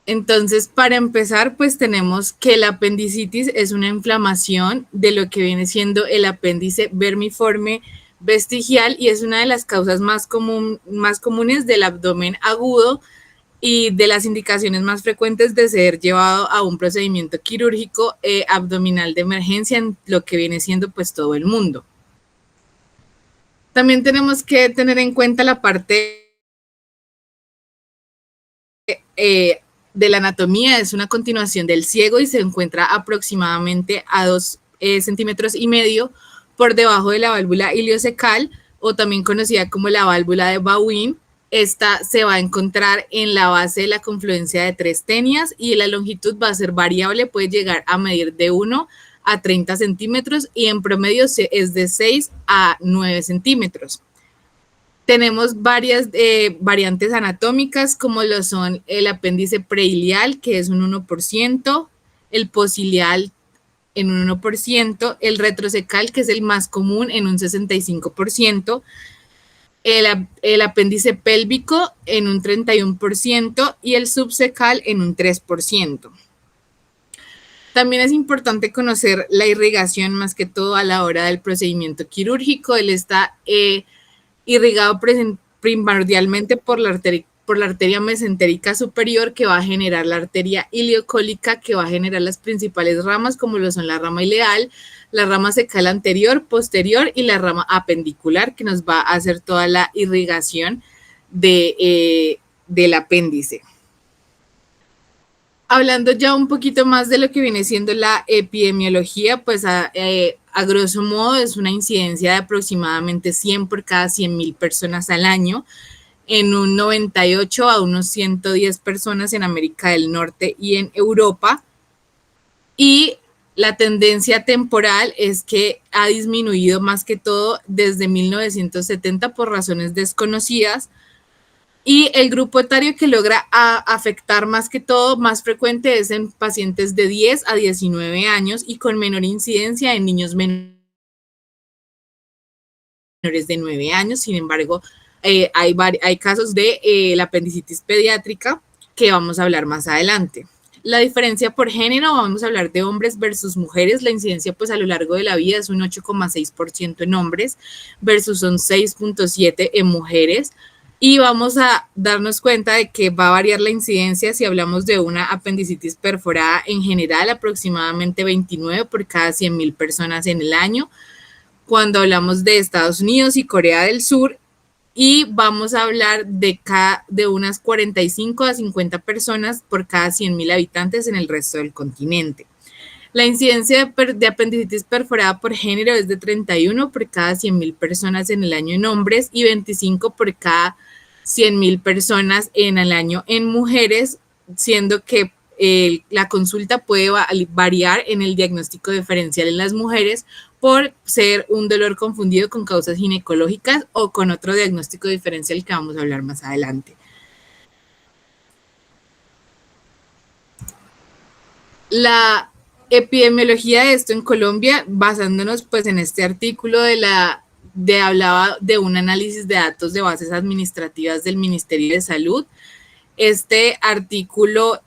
Entonces, para empezar, pues tenemos que la apendicitis es una inflamación de lo que viene siendo el apéndice vermiforme vestigial y es una de las causas más comunes del abdomen agudo y de las indicaciones más frecuentes de ser llevado a un procedimiento quirúrgico abdominal de emergencia en lo que viene siendo pues todo el mundo. También tenemos que tener en cuenta la parte de la anatomía, es una continuación del ciego y se encuentra aproximadamente a 2,5 centímetros por debajo de la válvula iliocecal o también conocida como la válvula de Bowin. Esta se va a encontrar en la base de la confluencia de 3 tenias y la longitud va a ser variable, puede llegar a medir de 1 a 30 centímetros y en promedio es de 6 a 9 centímetros. Tenemos varias variantes anatómicas como lo son el apéndice preilial, que es un 1%, el posilial en un 1%, el retrocecal, que es el más común en un 65%, el apéndice pélvico en un 31% y el subcecal en un 3%. También es importante conocer la irrigación más que todo a la hora del procedimiento quirúrgico. Él está irrigado primordialmente por la arteria mesentérica superior, que va a generar la arteria iliocólica, que va a generar las principales ramas como lo son la rama ileal, la rama cecal anterior, posterior y la rama apendicular, que nos va a hacer toda la irrigación del apéndice. Hablando ya un poquito más de lo que viene siendo la epidemiología, pues a grosso modo es una incidencia de aproximadamente 100 por cada 100,000 personas al año, en un 98 a unos 110 personas en América del Norte y en Europa. Y la tendencia temporal es que ha disminuido más que todo desde 1970 por razones desconocidas. Y el grupo etario que logra afectar más que todo, más frecuente, es en pacientes de 10 a 19 años y con menor incidencia en niños menores de 9 años. Sin embargo, hay casos de la apendicitis pediátrica que vamos a hablar más adelante. La diferencia por género, vamos a hablar de hombres versus mujeres. La incidencia pues a lo largo de la vida es un 8,6% en hombres versus un 6,7% en mujeres. Y vamos a darnos cuenta de que va a variar la incidencia si hablamos de una apendicitis perforada en general, aproximadamente 29 por cada 100,000 personas en el año. Cuando hablamos de Estados Unidos y Corea del Sur, y vamos a hablar de unas 45 a 50 personas por cada 100,000 habitantes en el resto del continente. La incidencia de apendicitis perforada por género es de 31 por cada 100,000 personas en el año en hombres y 25 por cada 100,000 personas en el año en mujeres, siendo que la consulta puede variar en el diagnóstico diferencial en las mujeres por ser un dolor confundido con causas ginecológicas o con otro diagnóstico diferencial que vamos a hablar más adelante. La epidemiología de esto en Colombia, basándonos pues en este artículo hablaba de un análisis de datos de bases administrativas del Ministerio de Salud. Este artículo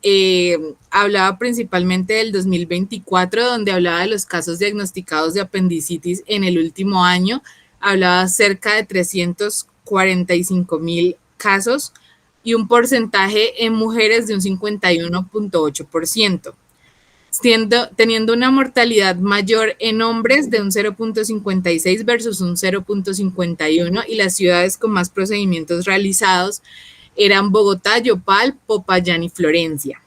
hablaba principalmente del 2024, donde hablaba de los casos diagnosticados de apendicitis en el último año. Hablaba cerca de 345,000 casos y un porcentaje en mujeres de un 51,8%. Teniendo una mortalidad mayor en hombres de un 0,56 versus un 0,51 y las ciudades con más procedimientos realizados eran Bogotá, Yopal, Popayán y Florencia.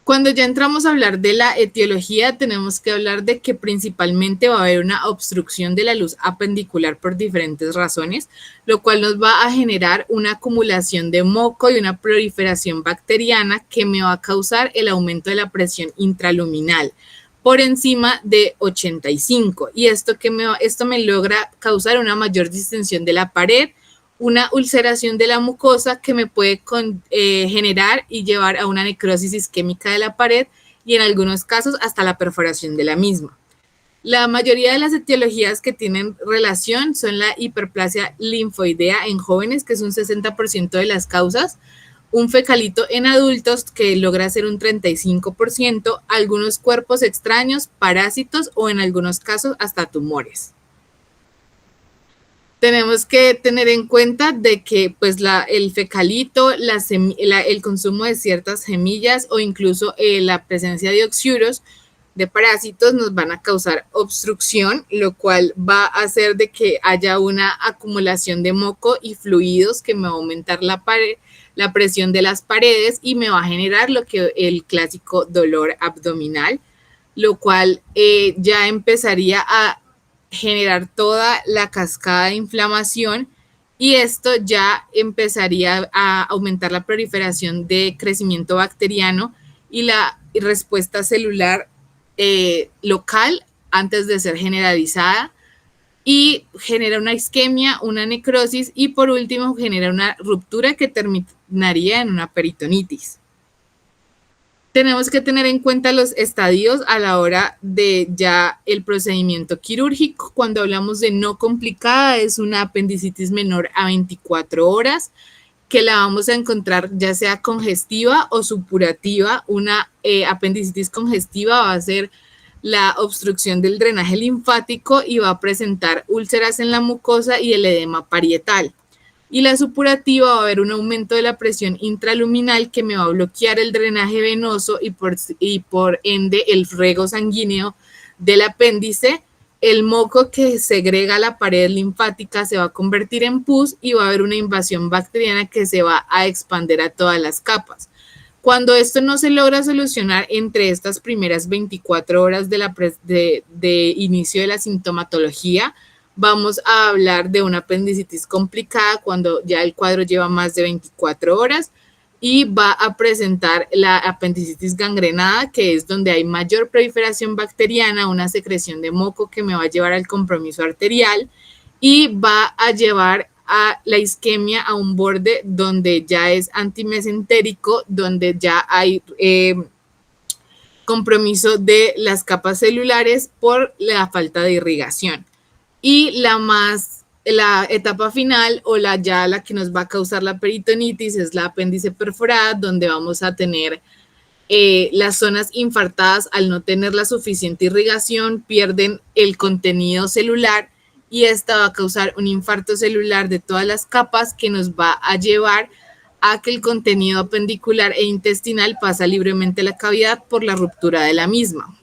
Cuando ya entramos a hablar de la etiología, tenemos que hablar de que principalmente va a haber una obstrucción de la luz apendicular por diferentes razones, lo cual nos va a generar una acumulación de moco y una proliferación bacteriana que me va a causar el aumento de la presión intraluminal por encima de 85. Y esto me logra causar una mayor distensión de la pared, una ulceración de la mucosa que me puede generar y llevar a una necrosis isquémica de la pared y en algunos casos hasta la perforación de la misma. La mayoría de las etiologías que tienen relación son la hiperplasia linfoidea en jóvenes, que es un 60% de las causas, un fecalito en adultos que logra ser un 35%, algunos cuerpos extraños, parásitos o en algunos casos hasta tumores. Tenemos que tener en cuenta de que pues el fecalito, el consumo de ciertas semillas o incluso la presencia de oxiuros de parásitos nos van a causar obstrucción, lo cual va a hacer de que haya una acumulación de moco y fluidos que me va a aumentar la presión de las paredes y me va a generar lo que el clásico dolor abdominal, lo cual ya empezaría a generar toda la cascada de inflamación y esto ya empezaría a aumentar la proliferación de crecimiento bacteriano y la respuesta celular local antes de ser generalizada y genera una isquemia, una necrosis y por último genera una ruptura que terminaría en una peritonitis. Tenemos que tener en cuenta los estadios a la hora de ya el procedimiento quirúrgico. Cuando hablamos de no complicada, es una apendicitis menor a 24 horas, que la vamos a encontrar ya sea congestiva o supurativa. Una apendicitis congestiva va a ser la obstrucción del drenaje linfático y va a presentar úlceras en la mucosa y el edema parietal. Y la supurativa va a haber un aumento de la presión intraluminal que me va a bloquear el drenaje venoso y por ende el riego sanguíneo del apéndice. El moco que segrega la pared linfática se va a convertir en pus y va a haber una invasión bacteriana que se va a expandir a todas las capas. Cuando esto no se logra solucionar entre estas primeras 24 horas de inicio de la sintomatología, vamos a hablar de una apendicitis complicada cuando ya el cuadro lleva más de 24 horas y va a presentar la apendicitis gangrenada, que es donde hay mayor proliferación bacteriana, una secreción de moco que me va a llevar al compromiso arterial y va a llevar a la isquemia a un borde donde ya es antimesentérico, donde ya hay compromiso de las capas celulares por la falta de irrigación. Y la etapa final o la que nos va a causar la peritonitis es la apéndice perforada, donde vamos a tener las zonas infartadas al no tener la suficiente irrigación, pierden el contenido celular y esta va a causar un infarto celular de todas las capas que nos va a llevar a que el contenido apendicular e intestinal pasa libremente a la cavidad por la ruptura de la misma.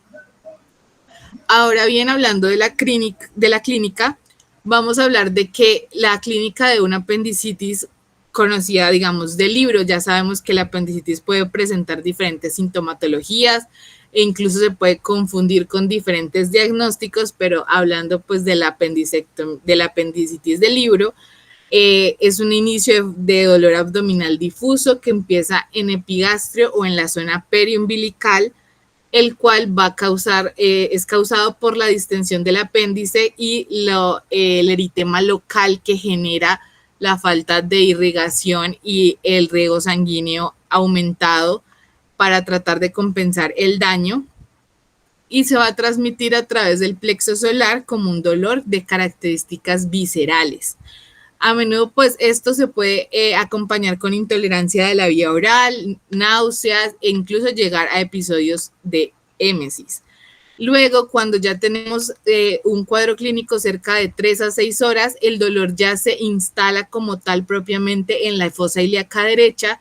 Ahora bien, hablando de la clínica, vamos a hablar de que la clínica de una apendicitis conocida, digamos, del libro, ya sabemos que la apendicitis puede presentar diferentes sintomatologías e incluso se puede confundir con diferentes diagnósticos, pero hablando pues de la apendicitis del libro, es un inicio de dolor abdominal difuso que empieza en epigastrio o en la zona periumbilical, el cual va a causar, es causado por la distensión del apéndice y el eritema local que genera la falta de irrigación y el riego sanguíneo aumentado para tratar de compensar el daño y se va a transmitir a través del plexo solar como un dolor de características viscerales. A menudo, pues, esto se puede acompañar con intolerancia de la vía oral, náuseas e incluso llegar a episodios de émesis. Luego, cuando ya tenemos un cuadro clínico cerca de 3 a 6 horas, el dolor ya se instala como tal propiamente en la fosa ilíaca derecha,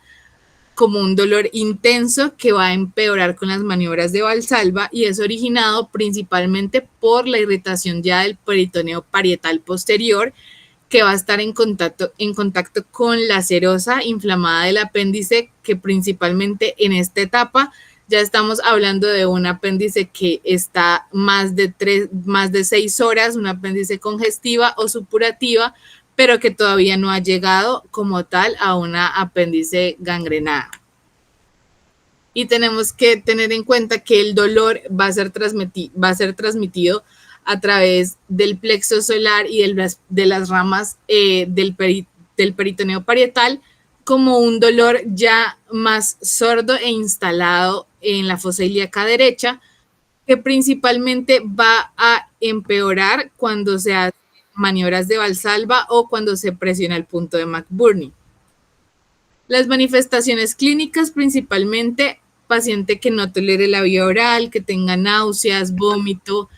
como un dolor intenso que va a empeorar con las maniobras de Valsalva y es originado principalmente por la irritación ya del peritoneo parietal posterior, que va a estar en contacto con la serosa inflamada del apéndice, que principalmente en esta etapa ya estamos hablando de un apéndice que está más de 6 horas, un apéndice congestiva o supurativa, pero que todavía no ha llegado como tal a una apéndice gangrenada. Y tenemos que tener en cuenta que el dolor va a ser transmitido a través del plexo solar y de las ramas del peritoneo parietal como un dolor ya más sordo e instalado en la fosa ilíaca derecha, que principalmente va a empeorar cuando se hacen maniobras de Valsalva o cuando se presiona el punto de McBurney. Las manifestaciones clínicas, principalmente paciente que no tolere la vía oral, que tenga náuseas, vómito,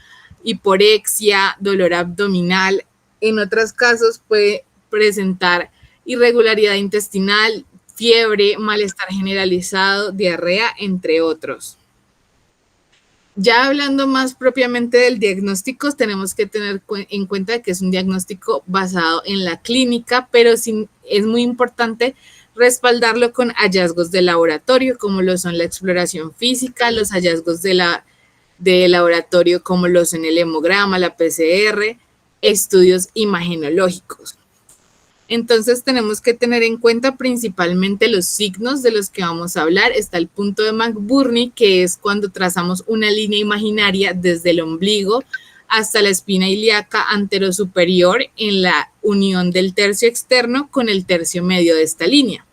hiporexia, dolor abdominal. En otros casos puede presentar irregularidad intestinal, fiebre, malestar generalizado, diarrea, entre otros. Ya hablando más propiamente del diagnóstico, tenemos que tener en cuenta que es un diagnóstico basado en la clínica, pero es muy importante respaldarlo con hallazgos de laboratorio, como lo son la exploración física, los hallazgos de laboratorio, como lo son el hemograma, la PCR, estudios imagenológicos. Entonces tenemos que tener en cuenta principalmente los signos de los que vamos a hablar. Está el punto de McBurney, que es cuando trazamos una línea imaginaria desde el ombligo hasta la espina ilíaca anterosuperior en la unión del tercio externo con el tercio medio de esta línea.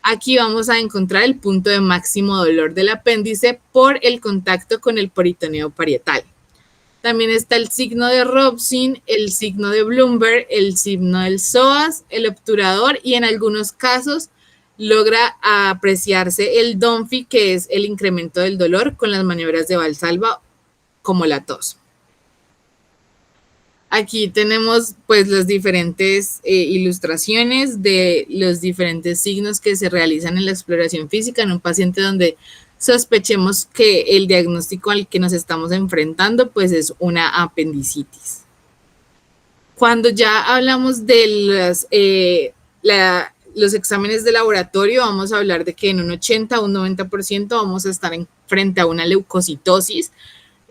Aquí vamos a encontrar el punto de máximo dolor del apéndice por el contacto con el peritoneo parietal. También está el signo de Robson, el signo de Bloomberg, el signo del psoas, el obturador y en algunos casos logra apreciarse el Dunphy, que es el incremento del dolor con las maniobras de Valsalva como la tos. Aquí tenemos pues las diferentes ilustraciones de los diferentes signos que se realizan en la exploración física en un paciente donde sospechemos que el diagnóstico al que nos estamos enfrentando pues es una apendicitis. Cuando ya hablamos de los exámenes de laboratorio, vamos a hablar de que en un 80 o un 90% vamos a estar frente a una leucocitosis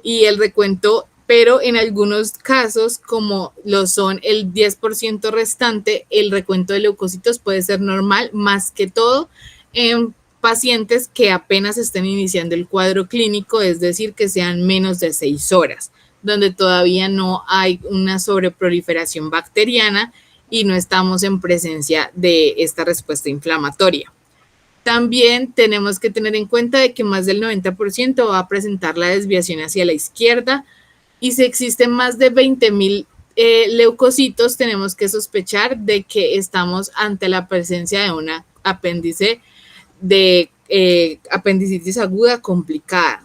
y el recuento, pero en algunos casos, como lo son el 10% restante, el recuento de leucocitos puede ser normal, más que todo en pacientes que apenas estén iniciando el cuadro clínico, es decir, que sean menos de 6 horas, donde todavía no hay una sobreproliferación bacteriana y no estamos en presencia de esta respuesta inflamatoria. También tenemos que tener en cuenta de que más del 90% va a presentar la desviación hacia la izquierda y si existen más de 20,000 leucocitos, tenemos que sospechar de que estamos ante la presencia de una apéndice de apendicitis aguda complicada.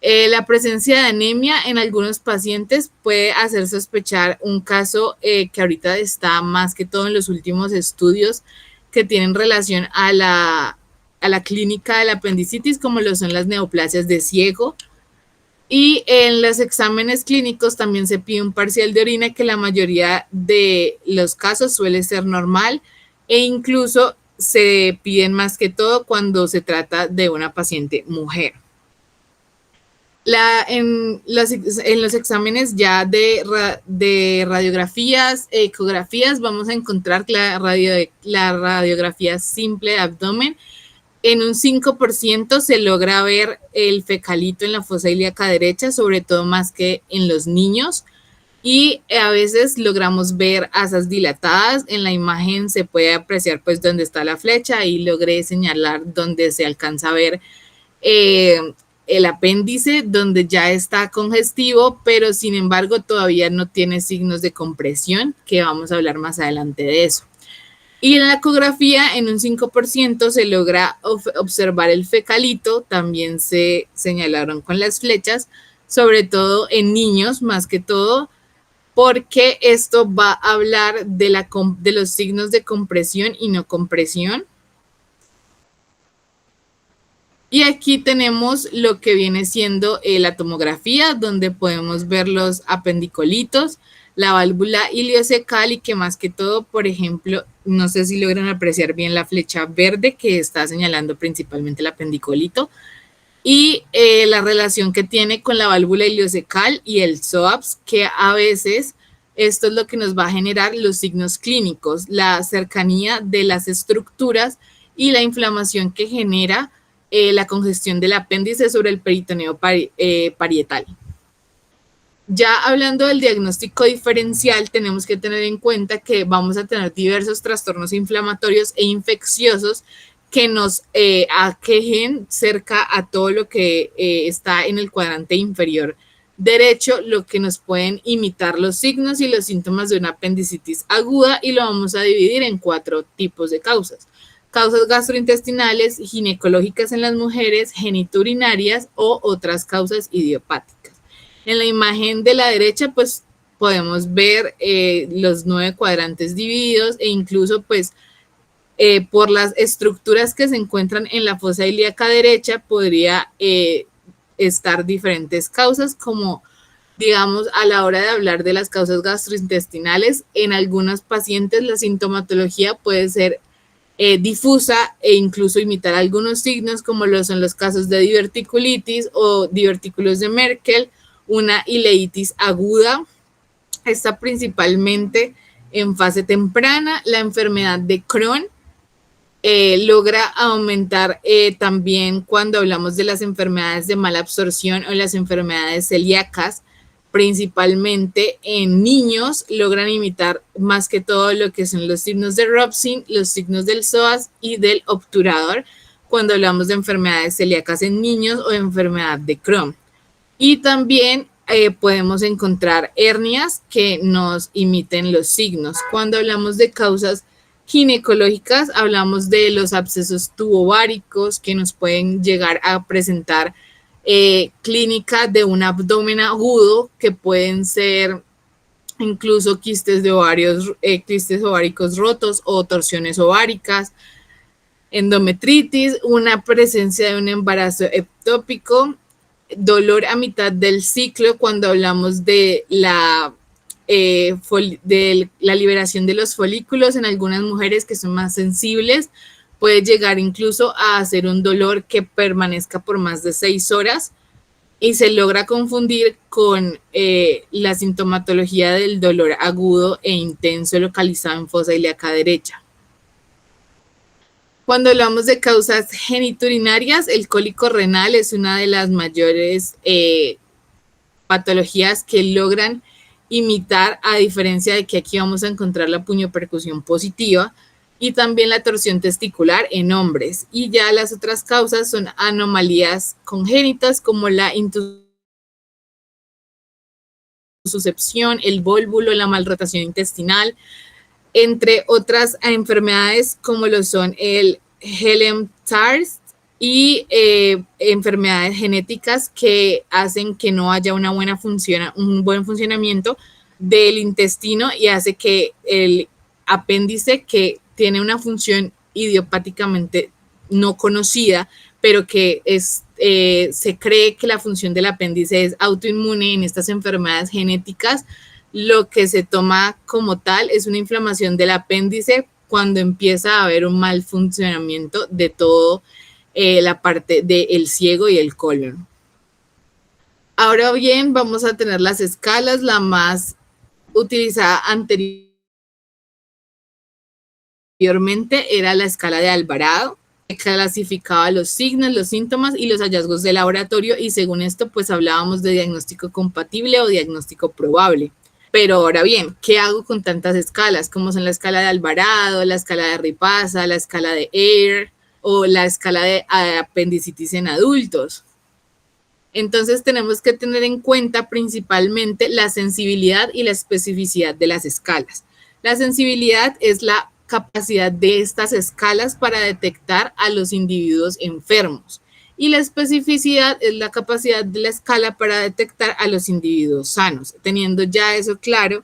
La presencia de anemia en algunos pacientes puede hacer sospechar un caso que ahorita está más que todo en los últimos estudios que tienen relación a la clínica de la apendicitis, como lo son las neoplasias de ciego. Y en los exámenes clínicos también se pide un parcial de orina que la mayoría de los casos suele ser normal e incluso se piden más que todo cuando se trata de una paciente mujer. En los exámenes ya de radiografías, ecografías, vamos a encontrar la radiografía simple de abdomen. En un 5% se logra ver el fecalito en la fosa ilíaca derecha, sobre todo más que en los niños. Y a veces logramos ver asas dilatadas. En la imagen se puede apreciar pues dónde está la flecha y logré señalar dónde se alcanza a ver el apéndice, donde ya está congestivo, pero sin embargo todavía no tiene signos de compresión, que vamos a hablar más adelante de eso. Y en la ecografía, en un 5% se logra observar el fecalito, también se señalaron con las flechas, sobre todo en niños, más que todo, porque esto va a hablar de los signos de compresión y no compresión. Y aquí tenemos lo que viene siendo la tomografía, donde podemos ver los apendicolitos, la válvula iliocecal y que más que todo, por ejemplo, no sé si logran apreciar bien la flecha verde que está señalando principalmente el apendicolito y la relación que tiene con la válvula iliocecal y el psoas, que a veces esto es lo que nos va a generar los signos clínicos, la cercanía de las estructuras y la inflamación que genera la congestión del apéndice sobre el peritoneo parietal. Ya hablando del diagnóstico diferencial, tenemos que tener en cuenta que vamos a tener diversos trastornos inflamatorios e infecciosos que nos aquejen cerca a todo lo que está en el cuadrante inferior derecho, lo que nos pueden imitar los signos y los síntomas de una apendicitis aguda y lo vamos a dividir en 4 tipos de causas. causas gastrointestinales, ginecológicas en las mujeres, geniturinarias o otras causas idiopáticas. En la imagen de la derecha, pues podemos ver los 9 cuadrantes divididos e incluso pues por las estructuras que se encuentran en la fosa ilíaca derecha podría estar diferentes causas como digamos a la hora de hablar de las causas gastrointestinales. En algunos pacientes la sintomatología puede ser difusa e incluso imitar algunos signos como lo son los casos de diverticulitis o divertículos de Merkel, una ileitis aguda. Está principalmente en fase temprana. La enfermedad de Crohn logra aumentar también cuando hablamos de las enfermedades de mala absorción o las enfermedades celíacas, principalmente en niños, logran imitar más que todo lo que son los signos de Robson, los signos del psoas y del obturador, cuando hablamos de enfermedades celíacas en niños o enfermedad de Crohn. Y también podemos encontrar hernias que nos imiten los signos. Cuando hablamos de causas ginecológicas, hablamos de los abscesos tubováricos que nos pueden llegar a presentar clínica de un abdomen agudo, que pueden ser incluso quistes de ovarios, quistes ováricos rotos o torsiones ováricas, endometritis, una presencia de un embarazo ectópico, dolor a mitad del ciclo cuando hablamos de la liberación de los folículos en algunas mujeres que son más sensibles, puede llegar incluso a hacer un dolor que permanezca por más de 6 horas y se logra confundir con la sintomatología del dolor agudo e intenso localizado en fosa ilíaca derecha. Cuando hablamos de causas geniturinarias, el cólico renal es una de las mayores patologías que logran imitar, a diferencia de que aquí vamos a encontrar la puñopercusión positiva y también la torsión testicular en hombres. Y ya las otras causas son anomalías congénitas como la intususcepción, el vólvulo, la malrotación intestinal, entre otras enfermedades como lo son el Helm-Tars y enfermedades genéticas que hacen que no haya un buen funcionamiento del intestino y hace que el apéndice, que tiene una función idiopáticamente no conocida, pero que se cree que la función del apéndice es autoinmune en estas enfermedades genéticas, lo que se toma como tal es una inflamación del apéndice cuando empieza a haber un mal funcionamiento de todo la parte del ciego y el colon. Ahora bien, vamos a tener las escalas. La más utilizada anteriormente era la escala de Alvarado, que clasificaba los signos, los síntomas y los hallazgos de laboratorio, y según esto pues hablábamos de diagnóstico compatible o diagnóstico probable. Pero ahora bien, ¿qué hago con tantas escalas? Como son la escala de Alvarado, la escala de Ripasa, la escala de Eyre o la escala de apendicitis en adultos. Entonces tenemos que tener en cuenta principalmente la sensibilidad y la especificidad de las escalas. La sensibilidad es la capacidad de estas escalas para detectar a los individuos enfermos y la especificidad es la capacidad de la escala para detectar a los individuos sanos. Teniendo ya eso claro,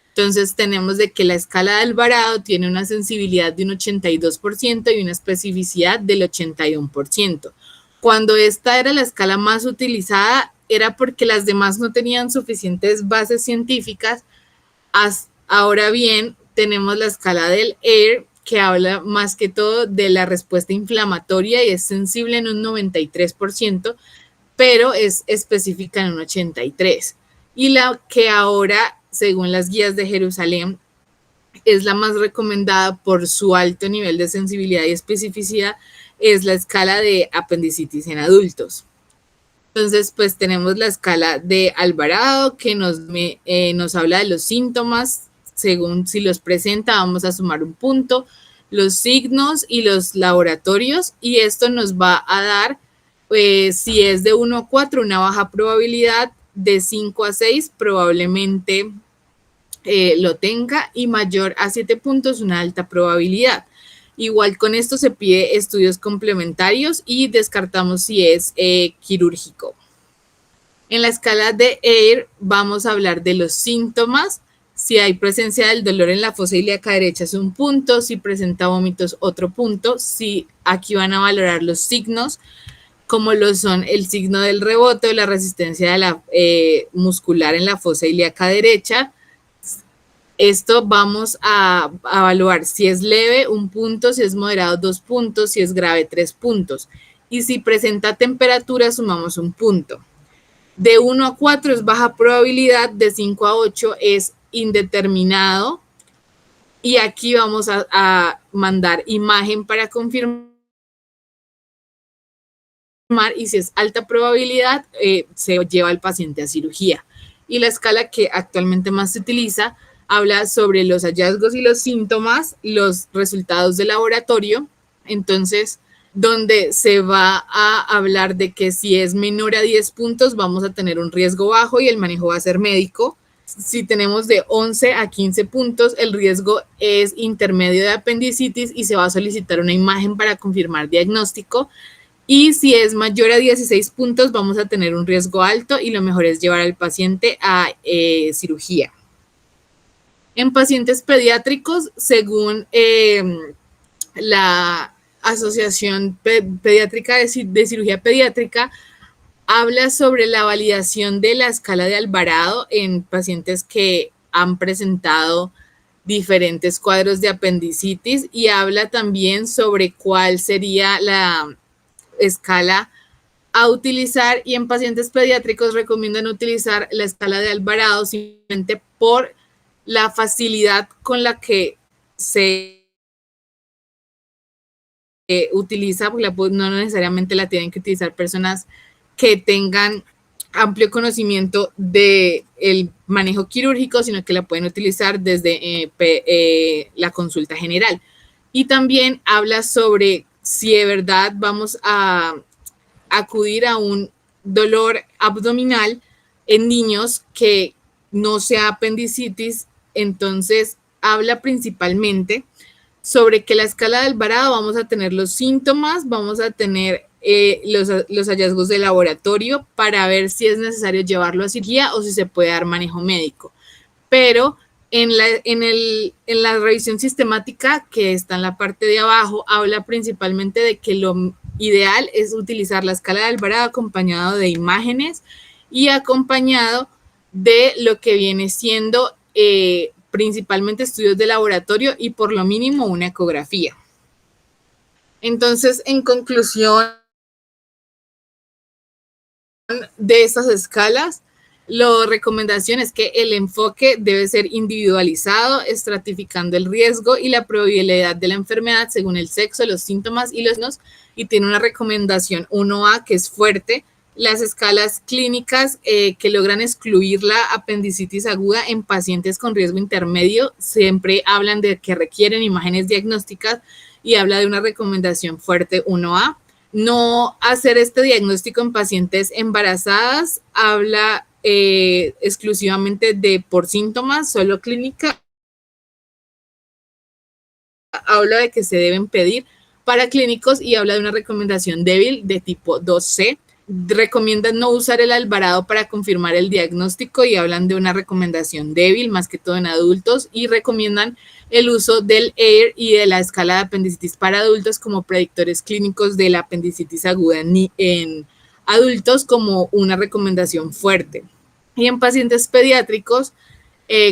entonces tenemos de que la escala de Alvarado tiene una sensibilidad de un 82% y una especificidad del 81%. Cuando esta era la escala más utilizada era porque las demás no tenían suficientes bases científicas. Ahora bien, tenemos la escala del Eyre, que habla más que todo de la respuesta inflamatoria y es sensible en un 93%, pero es específica en un 83%. Y la que ahora, según las guías de Jerusalén, es la más recomendada por su alto nivel de sensibilidad y especificidad, es la escala de apendicitis en adultos. Entonces, pues tenemos la escala de Alvarado, que nos habla de los síntomas. Según si los presenta, vamos a sumar un punto, los signos y los laboratorios, y esto nos va a dar, si es de 1 a 4, una baja probabilidad, de 5 a 6 probablemente lo tenga, y mayor a 7 puntos, una alta probabilidad. Igual con esto se pide estudios complementarios y descartamos si es quirúrgico. En la escala de Eyre vamos a hablar de los síntomas. Si hay presencia del dolor en la fosa ilíaca derecha es un punto, si presenta vómitos otro punto. Si aquí van a valorar los signos, como lo son el signo del rebote o la resistencia de la, muscular en la fosa ilíaca derecha. Esto vamos a evaluar si es leve, 1 punto, si es moderado, 2 puntos, si es grave, 3 puntos. Y si presenta temperatura, sumamos 1 punto. De 1 a 4 es baja probabilidad, de 5 a 8 es indeterminado. Y aquí vamos a mandar imagen para confirmar. Y si es alta probabilidad, se lleva al paciente a cirugía. Y la escala que actualmente más se utiliza habla sobre los hallazgos y los síntomas, los resultados de laboratorio. Entonces, donde se va a hablar de que si es menor a 10 puntos, vamos a tener un riesgo bajo y el manejo va a ser médico. Si tenemos de 11 a 15 puntos, el riesgo es intermedio de apendicitis y se va a solicitar una imagen para confirmar diagnóstico. Y si es mayor a 16 puntos, vamos a tener un riesgo alto y lo mejor es llevar al paciente a cirugía. En pacientes pediátricos, según la Asociación Pediátrica de Cirugía Pediátrica, habla sobre la validación de la escala de Alvarado en pacientes que han presentado diferentes cuadros de apendicitis y habla también sobre cuál sería la escala a utilizar, y en pacientes pediátricos recomiendan utilizar la escala de Alvarado simplemente por la facilidad con la que se utiliza, porque no necesariamente la tienen que utilizar personas que tengan amplio conocimiento del manejo quirúrgico, sino que la pueden utilizar desde la consulta general. Y también habla sobre si de verdad vamos a acudir a un dolor abdominal en niños que no sea apendicitis. Entonces habla principalmente sobre que la escala de Alvarado vamos a tener los síntomas, vamos a tener los hallazgos de laboratorio para ver si es necesario llevarlo a cirugía o si se puede dar manejo médico. Pero en la revisión sistemática, que está en la parte de abajo, habla principalmente de que lo ideal es utilizar la escala de Alvarado acompañado de imágenes y acompañado de lo que viene siendo principalmente estudios de laboratorio y por lo mínimo una ecografía. Entonces, en conclusión de estas escalas, la recomendación es que el enfoque debe ser individualizado, estratificando el riesgo y la probabilidad de la enfermedad según el sexo, los síntomas y los signos, y tiene una recomendación 1A que es fuerte. Las escalas clínicas que logran excluir la apendicitis aguda en pacientes con riesgo intermedio siempre hablan de que requieren imágenes diagnósticas y habla de una recomendación fuerte 1A. No hacer este diagnóstico en pacientes embarazadas, habla exclusivamente de por síntomas, solo clínica. Habla de que se deben pedir para clínicos y habla de una recomendación débil de tipo 2C. Recomiendan no usar el Alvarado para confirmar el diagnóstico y hablan de una recomendación débil, más que todo en adultos, y recomiendan el uso del Eyre y de la escala de apendicitis para adultos como predictores clínicos de la apendicitis aguda en adultos como una recomendación fuerte. Y en pacientes pediátricos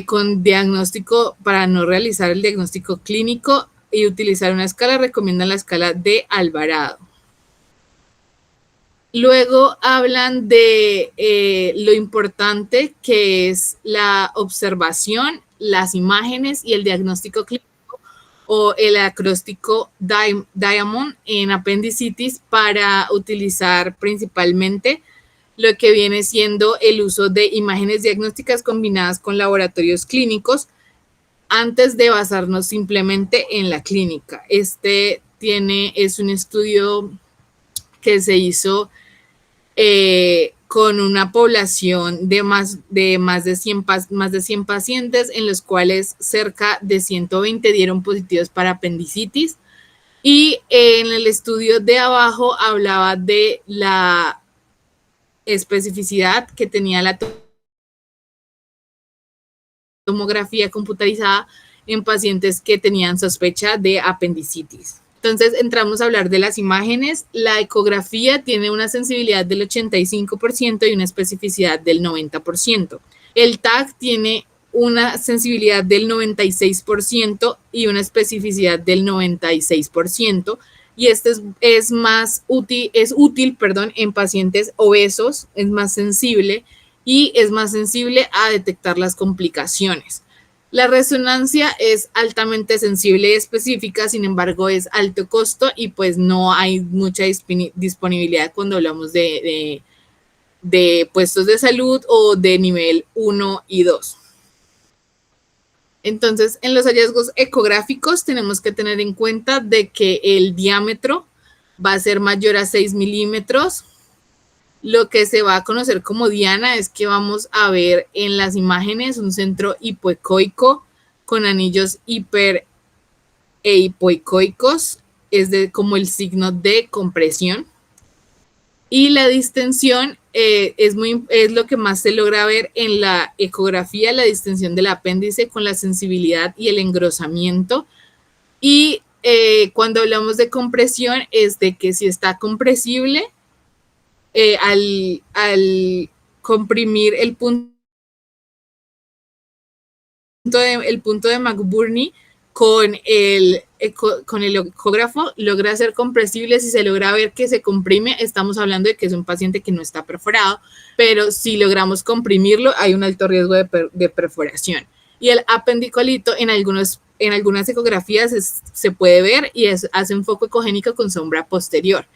con diagnóstico, para no realizar el diagnóstico clínico y utilizar una escala, recomiendan la escala de Alvarado. Luego hablan de lo importante que es la observación, las imágenes y el diagnóstico clínico o el acróstico DIAMOND en apendicitis para utilizar principalmente lo que viene siendo el uso de imágenes diagnósticas combinadas con laboratorios clínicos antes de basarnos simplemente en la clínica. Este es un estudio que se hizo con una población de más de 100 pacientes, en los cuales cerca de 120 dieron positivos para apendicitis. Y en el estudio de abajo hablaba de la especificidad que tenía la tomografía computarizada en pacientes que tenían sospecha de apendicitis. Entonces entramos a hablar de las imágenes. La ecografía tiene una sensibilidad del 85% y una especificidad del 90%. El TAC tiene una sensibilidad del 96% y una especificidad del 96%. Y este es más útil, en pacientes obesos, es más sensible y es más sensible a detectar las complicaciones. La resonancia es altamente sensible y específica, sin embargo es alto costo y pues no hay mucha disponibilidad cuando hablamos de puestos de salud o de nivel 1 y 2. Entonces, en los hallazgos ecográficos tenemos que tener en cuenta de que el diámetro va a ser mayor a 6 milímetros. Lo que se va a conocer como diana es que vamos a ver en las imágenes un centro hipoecoico con anillos hiper e hipoecoicos, como el signo de compresión. Y la distensión es lo que más se logra ver en la ecografía, la distensión del apéndice con la sensibilidad y el engrosamiento. Y cuando hablamos de compresión es de que si está compresible, al comprimir el punto de McBurney con el ecógrafo, logra ser compresible. Si se logra ver que se comprime, estamos hablando de que es un paciente que no está perforado, pero si logramos comprimirlo, hay un alto riesgo de perforación. Y el apendicolito en algunas ecografías se puede ver y hace un foco ecogénico con sombra posterior.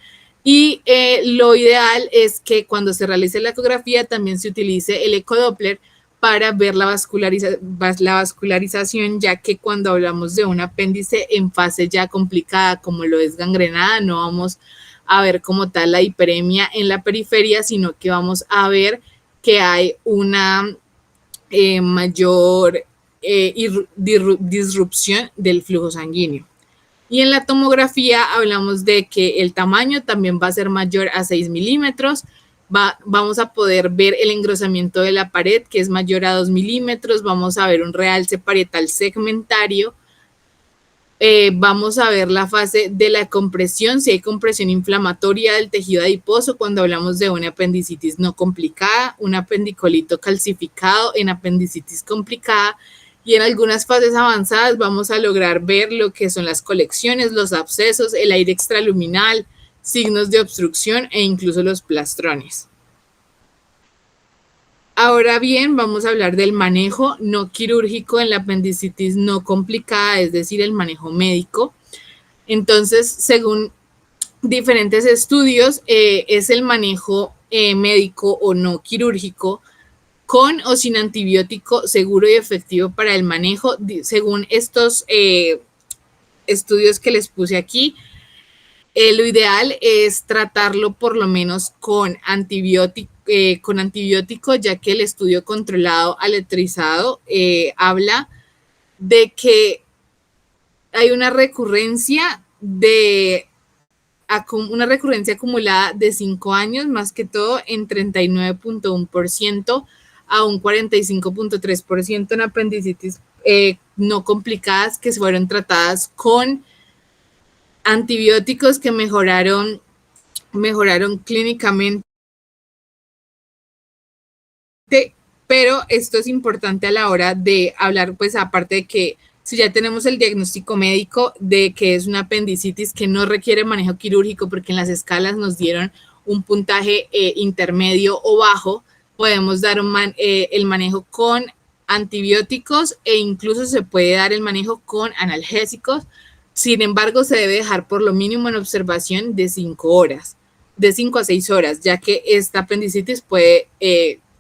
Y lo ideal es que cuando se realice la ecografía también se utilice el ecodoppler para ver la vascularización, ya que cuando hablamos de un apéndice en fase ya complicada, como lo es gangrenada, no vamos a ver como tal la hiperemia en la periferia, sino que vamos a ver que hay una mayor disrupción del flujo sanguíneo. Y en la tomografía hablamos de que el tamaño también va a ser mayor a 6 milímetros. Vamos a poder ver el engrosamiento de la pared, que es mayor a 2 milímetros. Vamos a ver un realce parietal segmentario. Vamos a ver la fase de la compresión, si hay compresión inflamatoria del tejido adiposo cuando hablamos de una apendicitis no complicada, un apendicolito calcificado en apendicitis complicada. Y en algunas fases avanzadas vamos a lograr ver lo que son las colecciones, los abscesos, el aire extraluminal, signos de obstrucción e incluso los plastrones. Ahora bien, vamos a hablar del manejo no quirúrgico en la apendicitis no complicada, es decir, el manejo médico. Entonces, según diferentes estudios, es el manejo médico o no quirúrgico con o sin antibiótico seguro y efectivo para el manejo, según estos estudios que les puse aquí. Lo ideal es tratarlo por lo menos con antibiótico, ya que el estudio controlado aletrizado habla de que hay una recurrencia acumulada de 5 años, más que todo en 39.1% a un 45.3% en apendicitis no complicadas que fueron tratadas con antibióticos que mejoraron clínicamente. Pero esto es importante a la hora de hablar, pues aparte de que si ya tenemos el diagnóstico médico de que es una apendicitis que no requiere manejo quirúrgico, porque en las escalas nos dieron un puntaje intermedio o bajo, podemos dar el manejo con antibióticos e incluso se puede dar el manejo con analgésicos. Sin embargo, se debe dejar por lo mínimo en observación de 5 horas, de 5 a 6 horas, ya que esta apendicitis puede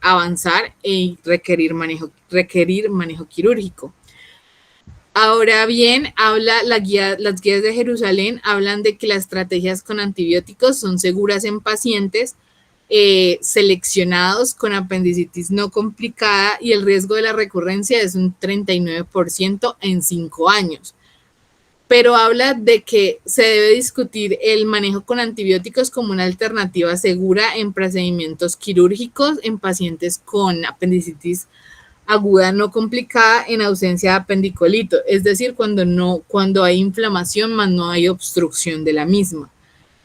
avanzar y requerir manejo quirúrgico. Ahora bien, las guías de Jerusalén hablan de que las estrategias con antibióticos son seguras en pacientes seleccionados con apendicitis no complicada y el riesgo de la recurrencia es un 39% en 5 años. pero habla de que se debe discutir el manejo con antibióticos como una alternativa segura en procedimientos quirúrgicos en pacientes con apendicitis aguda no complicada en ausencia de apendicolito, es decir, cuando hay inflamación más no hay obstrucción de la misma.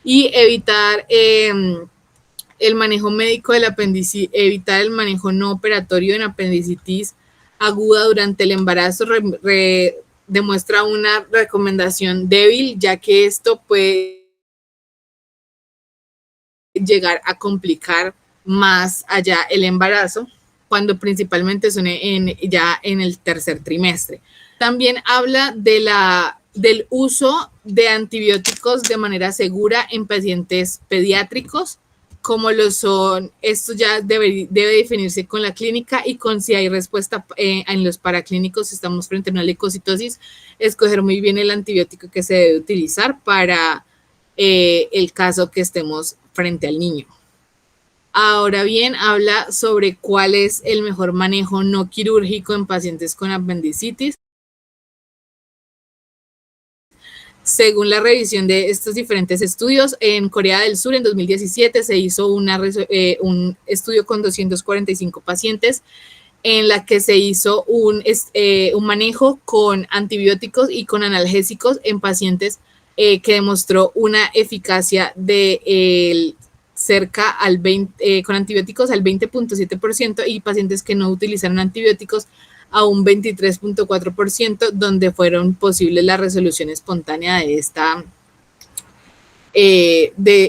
Y evitar el manejo médico del apéndice, evitar el manejo no operatorio en apendicitis aguda durante el embarazo demuestra una recomendación débil, ya que esto puede llegar a complicar más allá el embarazo, cuando principalmente son ya en el tercer trimestre. También habla del uso de antibióticos de manera segura en pacientes pediátricos, como lo son, esto ya debe definirse con la clínica y con si hay respuesta en los paraclínicos, si estamos frente a una leucocitosis, escoger muy bien el antibiótico que se debe utilizar para el caso que estemos frente al niño. Ahora bien, habla sobre cuál es el mejor manejo no quirúrgico en pacientes con apendicitis. Según la revisión de estos diferentes estudios, en Corea del Sur en 2017 se hizo un estudio con 245 pacientes en la que se hizo un manejo con antibióticos y con analgésicos en pacientes que demostró una eficacia de cerca al 20, con antibióticos al 20.7% y pacientes que no utilizaron antibióticos a un 23.4%, donde fueron posibles la resolución espontánea de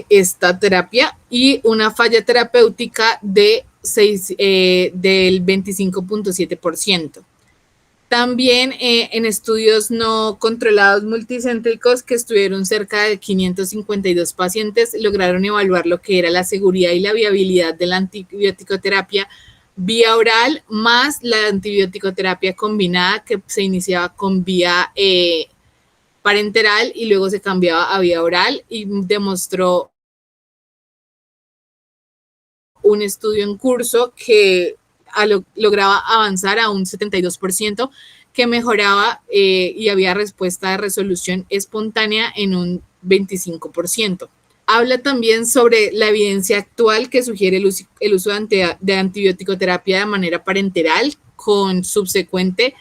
esta terapia y una falla terapéutica del 25.7%. También en estudios no controlados multicéntricos que estuvieron cerca de 552 pacientes, lograron evaluar lo que era la seguridad y la viabilidad de la antibiótico-terapia vía oral más la antibiótico-terapia combinada que se iniciaba con vía parenteral y luego se cambiaba a vía oral y demostró un estudio en curso que lograba avanzar a un 72%, que mejoraba y había respuesta de resolución espontánea en un 25%. Habla también sobre la evidencia actual que sugiere el uso de antibiótico-terapia de manera parenteral con subsecuente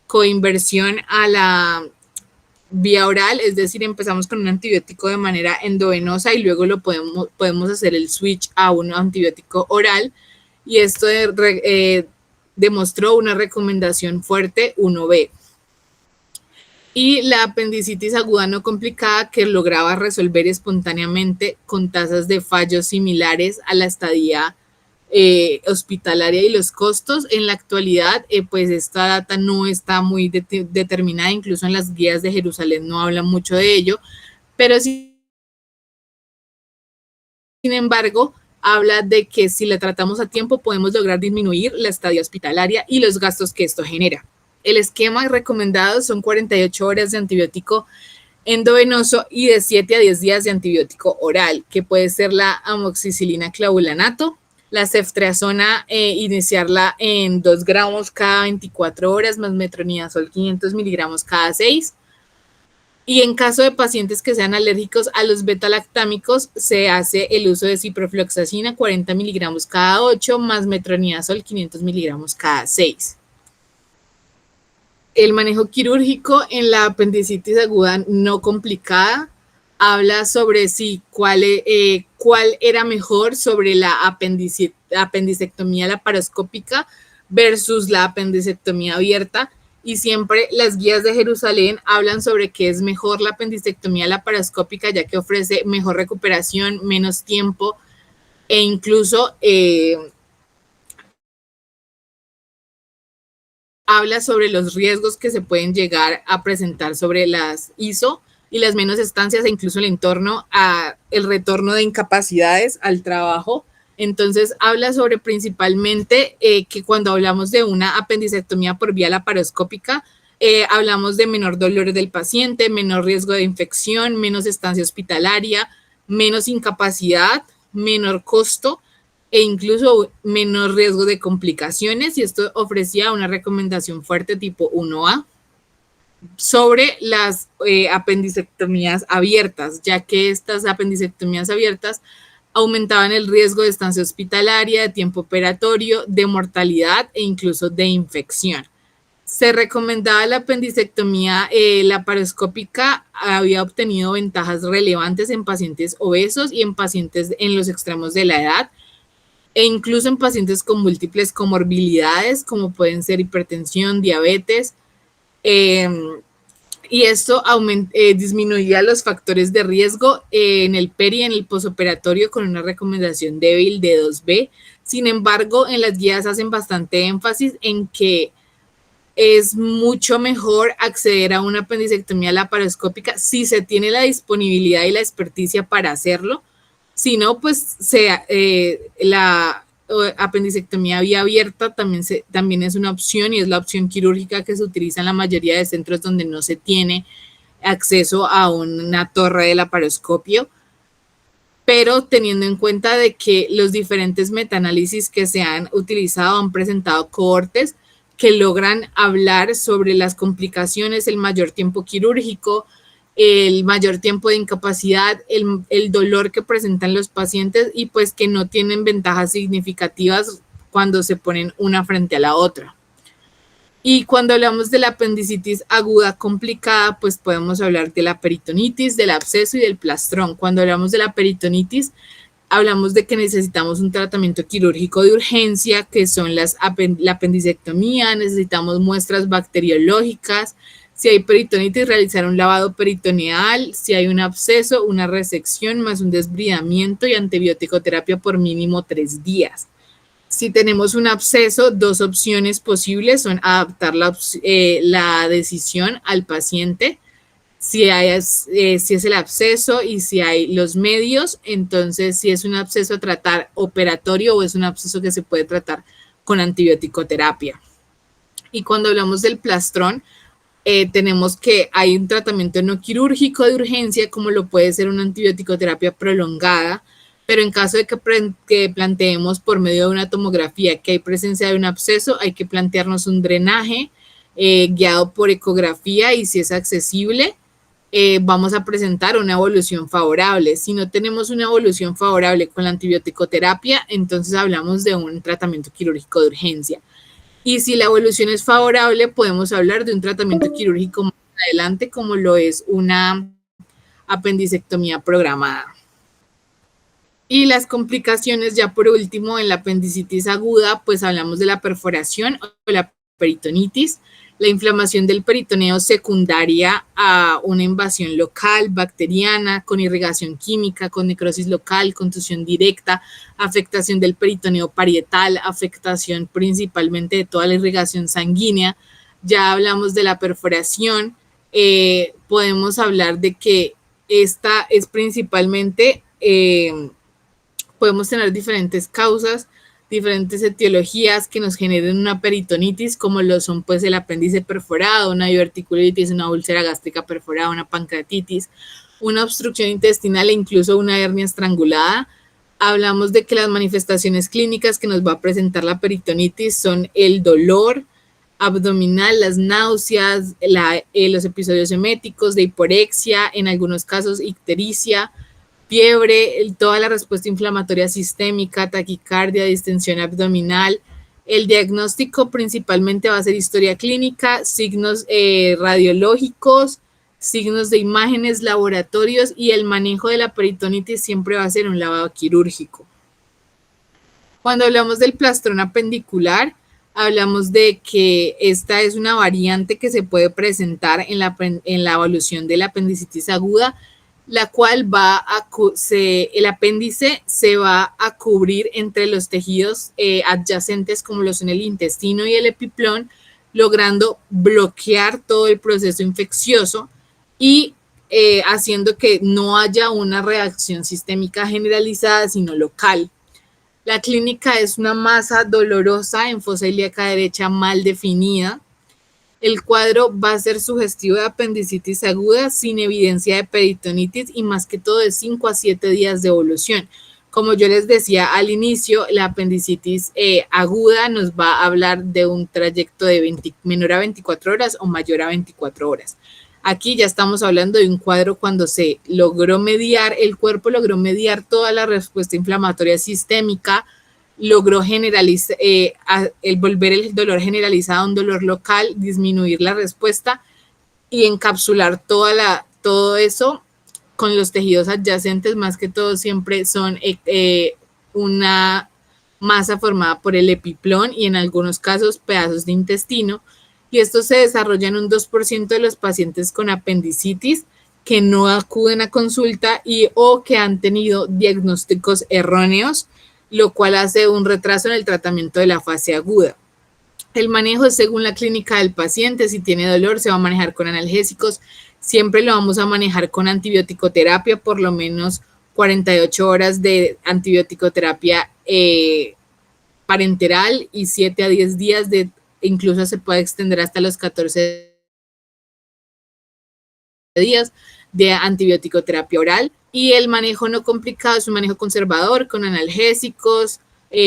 coinversión a la vía oral, es decir, empezamos con un antibiótico de manera endovenosa y luego podemos hacer el switch a un antibiótico oral y esto demostró una recomendación fuerte 1B. Y la apendicitis aguda no complicada que lograba resolver espontáneamente con tasas de fallos similares a la estadía hospitalaria y los costos. En la actualidad, pues esta data no está muy determinada, incluso en las guías de Jerusalén no hablan mucho de ello, pero sin embargo, habla de que si la tratamos a tiempo podemos lograr disminuir la estadía hospitalaria y los gastos que esto genera. El esquema recomendado son 48 horas de antibiótico endovenoso y de 7 a 10 días de antibiótico oral, que puede ser la amoxicilina clavulanato, la ceftriaxona, iniciarla en 2 gramos cada 24 horas, más metronidazol 500 miligramos cada 6. Y en caso de pacientes que sean alérgicos a los beta-lactámicos, se hace el uso de ciprofloxacina 40 miligramos cada 8, más metronidazol 500 miligramos cada 6. El manejo quirúrgico en la apendicitis aguda no complicada habla sobre cuál era mejor sobre la apendicectomía laparoscópica versus la apendicectomía abierta, y siempre las guías de Jerusalén hablan sobre que es mejor la apendicectomía laparoscópica ya que ofrece mejor recuperación, menos tiempo e incluso habla sobre los riesgos que se pueden llegar a presentar sobre las ISO y las menos estancias e incluso el entorno a el retorno de incapacidades al trabajo. Entonces habla sobre principalmente que cuando hablamos de una apendicectomía por vía laparoscópica, hablamos de menor dolor del paciente, menor riesgo de infección, menos estancia hospitalaria, menos incapacidad, menor costo e incluso menor riesgo de complicaciones, y esto ofrecía una recomendación fuerte tipo 1A. sobre las apendicectomías abiertas, ya que estas apendicectomías abiertas aumentaban el riesgo de estancia hospitalaria, de tiempo operatorio, de mortalidad e incluso de infección. Se recomendaba la apendicectomía laparoscópica, había obtenido ventajas relevantes en pacientes obesos y en pacientes en los extremos de la edad, e incluso en pacientes con múltiples comorbilidades, como pueden ser hipertensión, diabetes, y esto disminuía los factores de riesgo en el peri y en el posoperatorio con una recomendación débil de 2B. Sin embargo, en las guías hacen bastante énfasis en que es mucho mejor acceder a una apendicectomía laparoscópica si se tiene la disponibilidad y la experticia para hacerlo. Si no, pues la apendicectomía vía abierta también es una opción, y es la opción quirúrgica que se utiliza en la mayoría de centros donde no se tiene acceso a una torre de laparoscopio, pero teniendo en cuenta de que los diferentes metaanálisis que se han utilizado han presentado cohortes que logran hablar sobre las complicaciones, el mayor tiempo quirúrgico, el mayor tiempo de incapacidad, el dolor que presentan los pacientes, y pues que no tienen ventajas significativas cuando se ponen una frente a la otra. Y cuando hablamos de la apendicitis aguda complicada, pues podemos hablar de la peritonitis, del absceso y del plastrón. Cuando hablamos de la peritonitis, hablamos de que necesitamos un tratamiento quirúrgico de urgencia, que son la apendicectomía, necesitamos muestras bacteriológicas. Si hay peritonitis, realizar un lavado peritoneal. Si hay un absceso, una resección más un desbridamiento y antibiótico terapia por mínimo 3 días. Si tenemos un absceso, 2 opciones posibles son adaptar la decisión al paciente. Si es el absceso y si hay los medios, entonces si es un absceso a tratar operatorio o es un absceso que se puede tratar con antibiótico terapia. Y cuando hablamos del plastrón, tenemos que hay un tratamiento no quirúrgico de urgencia, como lo puede ser una antibiótico terapia prolongada, pero en caso de que planteemos por medio de una tomografía que hay presencia de un absceso, hay que plantearnos un drenaje guiado por ecografía, y si es accesible, vamos a presentar una evolución favorable. Si no tenemos una evolución favorable con la antibiótico terapia, entonces hablamos de un tratamiento quirúrgico de urgencia. Y si la evolución es favorable, podemos hablar de un tratamiento quirúrgico más adelante, como lo es una apendicectomía programada. Y las complicaciones, ya por último, en la apendicitis aguda, pues hablamos de la perforación o la peritonitis, la inflamación del peritoneo secundaria a una invasión local bacteriana con irrigación química, con necrosis local, contusión directa, afectación del peritoneo parietal, afectación principalmente de toda la irrigación sanguínea. Ya hablamos de la perforación, podemos hablar de que esta es principalmente, podemos tener diferentes causas, diferentes etiologías que nos generen una peritonitis, como lo son pues el apéndice perforado, una diverticulitis, una úlcera gástrica perforada, una pancreatitis, una obstrucción intestinal e incluso una hernia estrangulada. Hablamos de que las manifestaciones clínicas que nos va a presentar la peritonitis son el dolor abdominal, las náuseas, los episodios eméticos de hiporexia, en algunos casos ictericia, fiebre, toda la respuesta inflamatoria sistémica, taquicardia, distensión abdominal. El diagnóstico principalmente va a ser historia clínica, signos radiológicos, signos de imágenes, laboratorios, y el manejo de la peritonitis siempre va a ser un lavado quirúrgico. Cuando hablamos del plastrón apendicular, hablamos de que esta es una variante que se puede presentar en la evolución de la apendicitis aguda, la cual el apéndice se va a cubrir entre los tejidos adyacentes, como lo son el intestino y el epiplón, logrando bloquear todo el proceso infeccioso y haciendo que no haya una reacción sistémica generalizada, sino local. La clínica es una masa dolorosa en fosa ilíaca derecha mal definida. El cuadro va a ser sugestivo de apendicitis aguda sin evidencia de peritonitis y más que todo de 5 a 7 días de evolución. Como yo les decía al inicio, la apendicitis aguda nos va a hablar de un trayecto de menor a 24 horas o mayor a 24 horas. Aquí ya estamos hablando de un cuadro cuando se logró mediar, el cuerpo logró mediar toda la respuesta inflamatoria sistémica, logró generalizar, el volver el dolor generalizado a un dolor local, disminuir la respuesta y encapsular todo eso con los tejidos adyacentes, más que todo siempre son una masa formada por el epiplón y en algunos casos pedazos de intestino, y esto se desarrolla en un 2% de los pacientes con apendicitis que no acuden a consulta y o que han tenido diagnósticos erróneos, lo cual hace un retraso en el tratamiento de la fase aguda. El manejo es según la clínica del paciente. Si tiene dolor, se va a manejar con analgésicos. Siempre lo vamos a manejar con antibiótico-terapia, por lo menos 48 horas de antibiótico-terapia parenteral y 7 a 10 días de, incluso se puede extender hasta los 14 días de antibiótico-terapia oral. Y el manejo no complicado es un manejo conservador con analgésicos,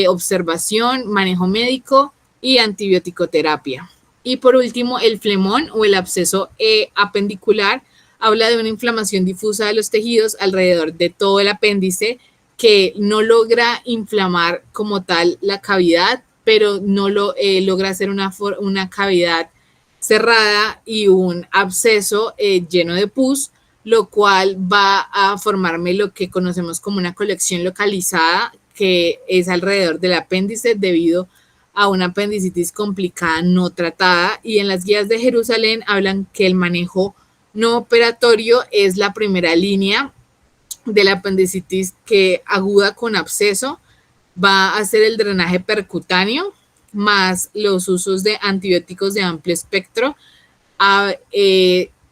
observación, manejo médico y antibiótico-terapia. Y por último, el flemón o el absceso apendicular habla de una inflamación difusa de los tejidos alrededor de todo el apéndice que no logra inflamar como tal la cavidad, pero no logra hacer una cavidad cerrada y un absceso lleno de pus, lo cual va a formarme lo que conocemos como una colección localizada que es alrededor del apéndice debido a una apendicitis complicada no tratada. Y en las guías de Jerusalén hablan que el manejo no operatorio es la primera línea de la apendicitis que aguda con absceso, va a hacer el drenaje percutáneo más los usos de antibióticos de amplio espectro,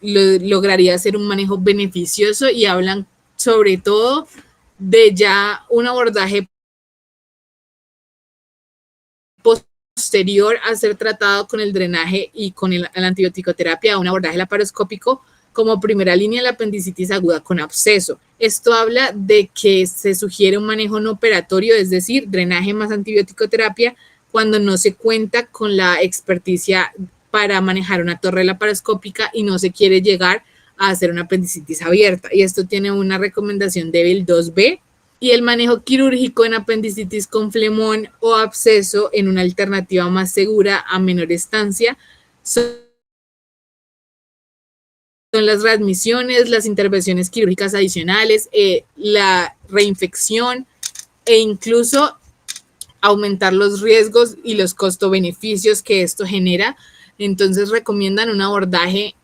lograría ser un manejo beneficioso y hablan sobre todo de ya un abordaje posterior a ser tratado con el drenaje y con la antibiótico-terapia, un abordaje laparoscópico como primera línea de la apendicitis aguda con absceso. Esto habla de que se sugiere un manejo no operatorio, es decir, drenaje más antibiótico-terapia, cuando no se cuenta con la experticia para manejar una torre laparoscópica y no se quiere llegar a hacer una apendicitis abierta. Y esto tiene una recomendación débil 2B. Y el manejo quirúrgico en apendicitis con flemón o absceso en una alternativa más segura a menor estancia son las readmisiones, las intervenciones quirúrgicas adicionales, la reinfección e incluso aumentar los riesgos y los costo-beneficios que esto genera. Entonces recomiendan un abordaje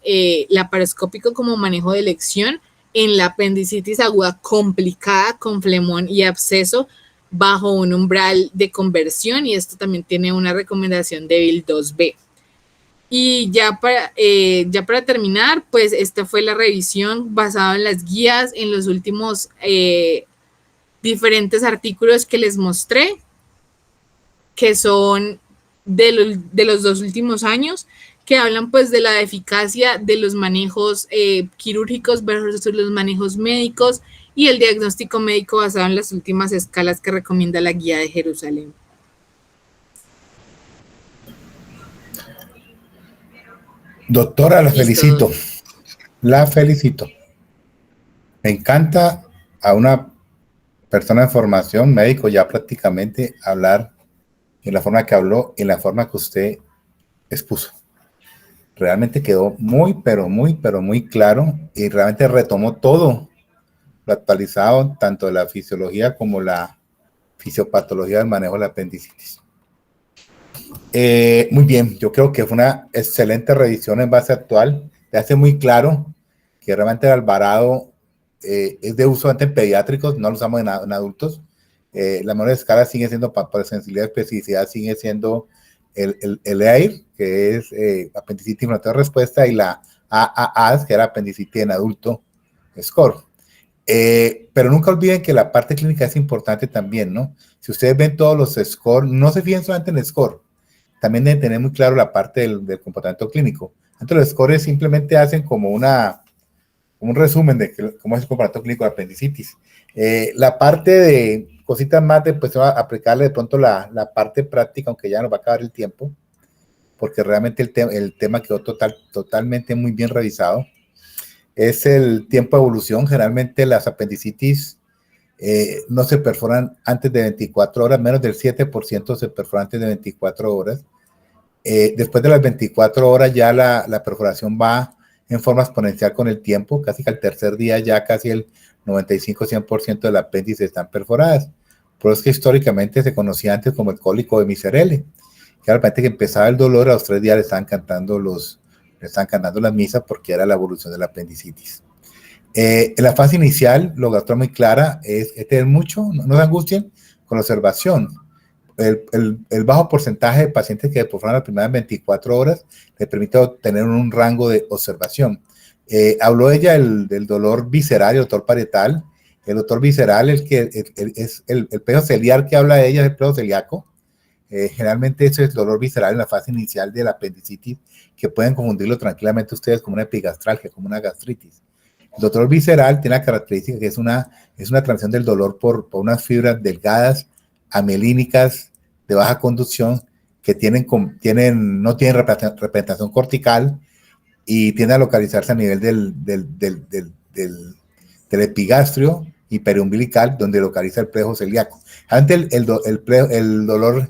laparoscópico como manejo de elección en la apendicitis aguda complicada con flemón y absceso bajo un umbral de conversión, y esto también tiene una recomendación débil 2B. Y ya para terminar, pues esta fue la revisión basada en las guías, en los últimos diferentes artículos que les mostré, que son de los 2 últimos años, que hablan pues de la eficacia de los manejos quirúrgicos versus los manejos médicos y el diagnóstico médico basado en las últimas escalas que recomienda la guía de Jerusalén. Doctora, la felicito. La felicito. Me encanta a una persona de formación, médico ya prácticamente, hablar en la forma que habló, en la forma que usted expuso. Realmente quedó muy, pero muy claro y realmente retomó todo lo actualizado, tanto de la fisiología como la fisiopatología del manejo de la apendicitis. Muy bien, yo creo que fue una excelente revisión en base actual. Le hace muy claro que realmente el Alvarado es de uso en pediátricos, no lo usamos en adultos. La menor escala sigue siendo para sensibilidad y especificidad, sigue siendo el EAIR, que es apendicitis inflamatoria de respuesta, y la AAAS, que era apendicitis en adulto, SCORE. Pero nunca olviden que la parte clínica es importante también, ¿no? Si ustedes ven todos los SCORE, no se fíjen solamente en el SCORE, también deben tener muy claro la parte del comportamiento clínico. Entonces los scores simplemente hacen como un resumen de cómo es el comportamiento clínico de apendicitis. La parte de cositas más de pues, aplicarle de pronto la parte práctica, aunque ya nos va a acabar el tiempo, porque realmente el tema quedó totalmente muy bien revisado. Es el tiempo de evolución. Generalmente las apendicitis no se perforan antes de 24 horas, menos del 7% se perfora antes de 24 horas. Después de las 24 horas ya la perforación va en forma exponencial con el tiempo, casi que al tercer día ya casi el 95-100% del apéndice están perforadas. Por eso es que históricamente se conocía antes como el cólico de Miserele, que realmente que empezaba el dolor, a los 3 días le estaban cantando las misas porque era la evolución de la apendicitis. En la fase inicial, lo que está muy clara es tener mucho, no se angustien con la observación. El bajo porcentaje de pacientes que perforan las primeras 24 horas le permite tener un rango de observación. Habló ella del dolor visceral y el dolor parietal. El dolor visceral es el peso celiar que habla de ella, es el peso celíaco. Generalmente ese es el dolor visceral en la fase inicial de la apendicitis, que pueden confundirlo tranquilamente ustedes como una epigastralgia, como una gastritis. El dolor visceral tiene la característica que es una transición del dolor por unas fibras delgadas, amielínicas, de baja conducción, que no tienen representación cortical y tienden a localizarse a nivel del epigastrio y periumbilical, donde localiza el plejo celíaco. Antes el dolor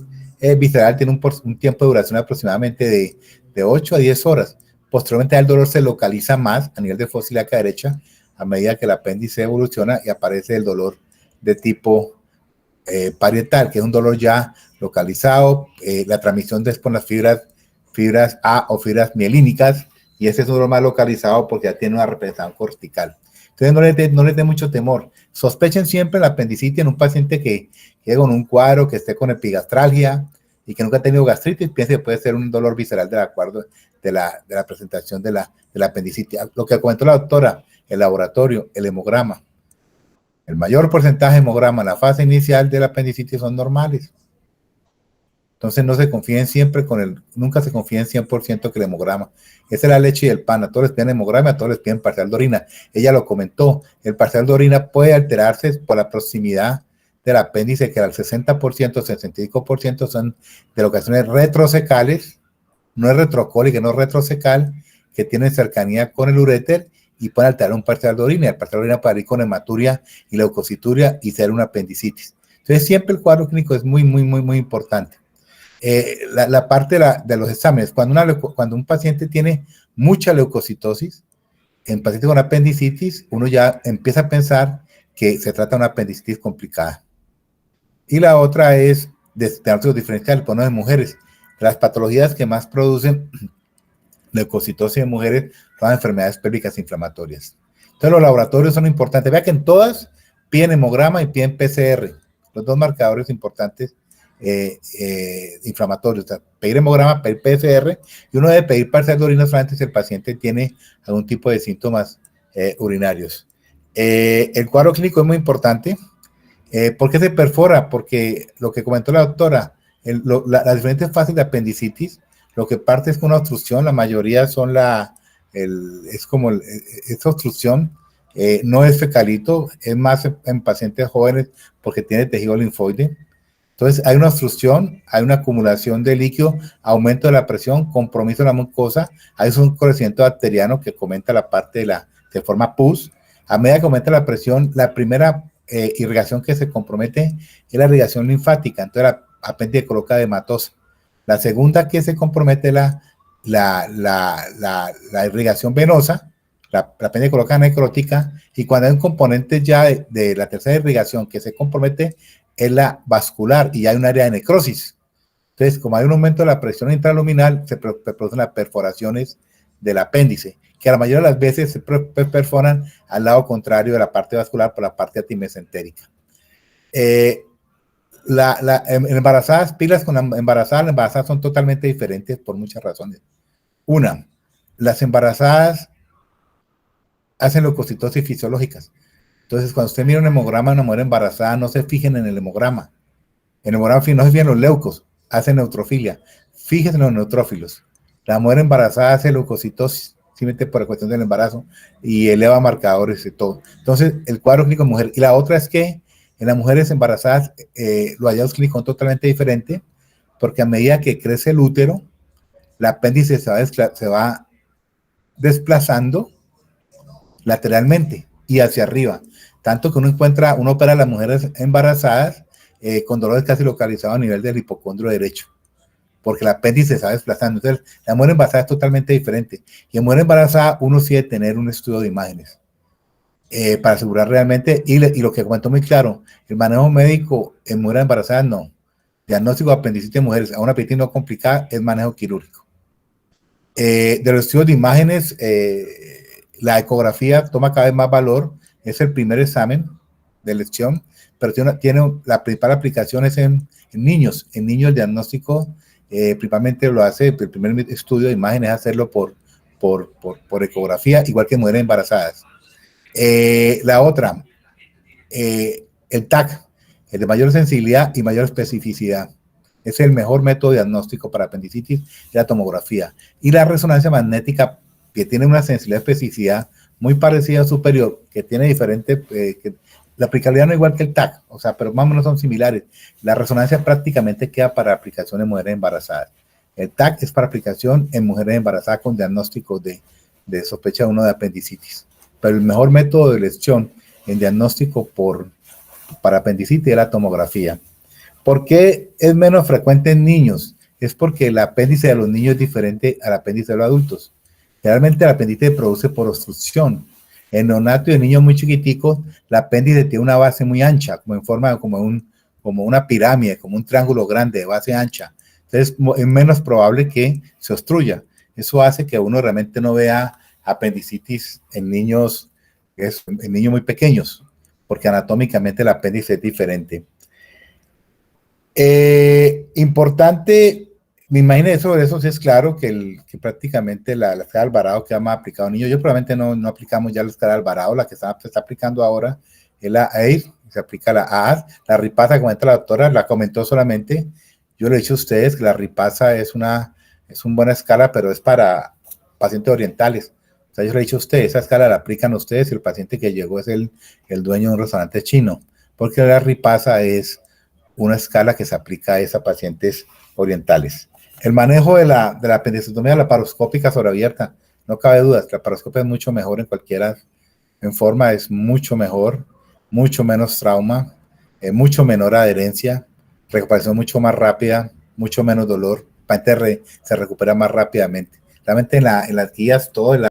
visceral tiene un tiempo de duración aproximadamente de 8 a 10 horas. Posteriormente el dolor se localiza más a nivel de fosa ilíaca derecha a medida que el apéndice evoluciona y aparece el dolor de tipo parietal, que es un dolor ya localizado, la transmisión después con las fibras A o fibras mielínicas, y ese es un dolor más localizado porque ya tiene una representación cortical. Entonces no les dé mucho temor. Sospechen siempre la apendicitis en un paciente que llegue con un cuadro, que esté con epigastralgia y que nunca ha tenido gastritis, piense que puede ser un dolor visceral de acuerdo de la presentación de la apendicitis. Lo que comentó la doctora, el laboratorio, el hemograma. El mayor porcentaje de hemograma en la fase inicial de la apendicitis son normales. Entonces no se confíen siempre nunca se confíen 100% que el hemograma. Esa es la leche y el pan. A todos les piden hemograma, a todos les piden parcial de orina. Ella lo comentó. El parcial de orina puede alterarse por la proximidad del apéndice, que al 60%, 65% son de locaciones retrosecales, no es retrocólica, no es retrosecal, que tienen cercanía con el uréter y pueden alterar un parcial de orina. El parcial de orina puede ir con hematuria y leucocituria y ser una apendicitis. Entonces siempre el cuadro clínico es muy, muy, muy, muy importante. La parte de los exámenes, cuando un paciente tiene mucha leucocitosis, en pacientes con apendicitis, uno ya empieza a pensar que se trata de una apendicitis complicada. Y la otra es diagnóstico diferencial, por de mujeres. Las patologías que más producen leucocitosis en mujeres son las enfermedades pélvicas inflamatorias. Entonces los laboratorios son importantes. Vea que en todas piden hemograma y piden PCR, los dos marcadores importantes inflamatorios. O sea, pedir hemograma, pedir PCR, y uno debe pedir parcial de orina solamente si el paciente tiene algún tipo de síntomas urinarios. El cuadro clínico es muy importante. ¿Por qué se perfora? Porque lo que comentó la doctora, las diferentes fases de apendicitis, lo que parte es con una obstrucción, la mayoría son esta obstrucción no es fecalito, es más en pacientes jóvenes porque tiene tejido linfoide. Entonces hay una obstrucción, hay una acumulación de líquido, aumento de la presión, compromiso de la mucosa, hay un crecimiento bacteriano que comenta la parte de forma pus. A medida que aumenta la presión, la primera irrigación que se compromete es la irrigación linfática, entonces la apéndice coloca hematosa. La segunda que se compromete es la irrigación venosa, la apéndice coloca necrótica, y cuando hay un componente ya de la tercera irrigación que se compromete es la vascular y hay un área de necrosis. Entonces, como hay un aumento de la presión intraluminal, se producen las perforaciones del apéndice, que a la mayoría de las veces se perforan al lado contrario de la parte vascular por la parte atimesentérica. Embarazadas, pilas con embarazadas son totalmente diferentes por muchas razones. Una, las embarazadas hacen leucocitosis fisiológicas. Entonces, cuando usted mira un hemograma de una mujer embarazada, no se fijen en el hemograma. En el hemograma no se fijen los leucos, hacen neutrofilia. Fíjense en los neutrófilos. La mujer embarazada hace leucocitosis, simplemente por la cuestión del embarazo, y eleva marcadores y todo. Entonces, el cuadro clínico de mujer. Y la otra es que En las mujeres embarazadas, los hallazgos clínicos son totalmente diferentes, porque a medida que crece el útero, el apéndice se va desplazando lateralmente y hacia arriba. Tanto que uno opera a las mujeres embarazadas con dolores casi localizados a nivel del hipocondrio derecho, porque el apéndice se va desplazando. Entonces, la mujer embarazada es totalmente diferente. Y en mujer embarazada uno sí debe tener un estudio de imágenes para asegurar realmente, y lo que comentó muy claro, el manejo médico en mujeres embarazadas no. Diagnóstico de apendicitis en mujeres a una apendicitis no complicada es manejo quirúrgico. De los estudios de imágenes, la ecografía toma cada vez más valor, es el primer examen de elección, pero la principal aplicación es en niños. En niños el diagnóstico principalmente lo hace, el primer estudio de imágenes es hacerlo por ecografía, igual que en mujeres embarazadas. La otra, el TAC, el de mayor sensibilidad y mayor especificidad. Es el mejor método diagnóstico para apendicitis, la tomografía. Y la resonancia magnética, que tiene una sensibilidad y especificidad muy parecida o superior, que tiene diferente, la aplicabilidad no es igual que el TAC, o sea, pero más o menos son similares. La resonancia prácticamente queda para aplicación en mujeres embarazadas. El TAC es para aplicación en mujeres embarazadas con diagnóstico de sospecha de apendicitis. Pero el mejor método de elección en diagnóstico para apendicitis es la tomografía. ¿Por qué es menos frecuente en niños? Es porque el apéndice de los niños es diferente al apéndice de los adultos. Realmente el apéndice se produce por obstrucción. En neonatos y en niños muy chiquiticos, el apéndice tiene una base muy ancha, como en forma como una pirámide, como un triángulo grande de base ancha. Entonces es menos probable que se obstruya. Eso hace que uno realmente no vea apendicitis en niños muy pequeños, porque anatómicamente el apéndice es diferente. Importante, me imagino sobre eso, sí es claro que prácticamente la escala Alvarado que hemos aplicado a niños, yo probablemente no aplicamos ya la escala Alvarado, la que se está aplicando ahora es la AIR, se aplica la AAD, la ripasa que comenta la doctora, la comentó solamente, yo le he dicho a ustedes que la ripasa es una buena escala, pero es para pacientes orientales. O sea, yo le he dicho a ustedes, esa escala la aplican ustedes y el paciente que llegó es el dueño de un restaurante chino, porque la ripasa es una escala que se aplica a pacientes orientales. El manejo de la apendicectomía laparoscópica sobreabierta, no cabe duda, la laparoscopia es mucho mejor en forma es mucho mejor, mucho menos trauma, mucho menor adherencia, recuperación mucho más rápida, mucho menos dolor, el paciente se recupera más rápidamente. Realmente en las guías, todo